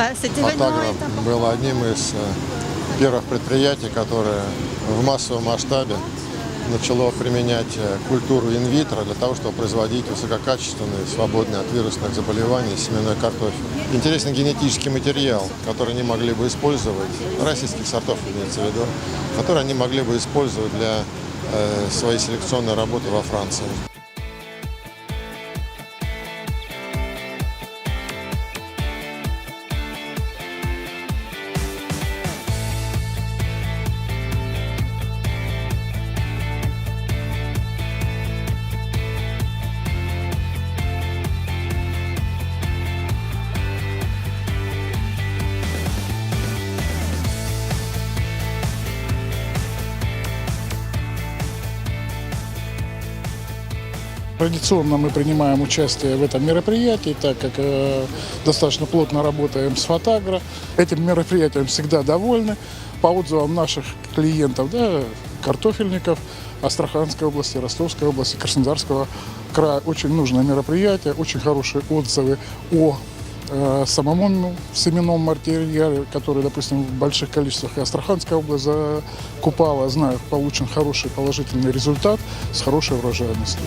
«Фотагра» было одним из первых предприятий, которое в массовом масштабе начало применять культуру инвитро для того, чтобы производить высококачественный, свободный от вирусных заболеваний семенной картофель. Интересный генетический материал, который они могли бы использовать, российских сортов имеется в виду, который они могли бы использовать для своей селекционной работы во Франции. Традиционно мы принимаем участие в этом мероприятии, так как достаточно плотно работаем с «Фотагра». Этим мероприятием всегда довольны. По отзывам наших клиентов, картофельников Астраханской области, Ростовской области, Краснодарского края, очень нужное мероприятие, очень хорошие отзывы о самому семенном материале, который, допустим, в больших количествах и Астраханская область закупала. Знаю, получен хороший положительный результат с хорошей урожайностью.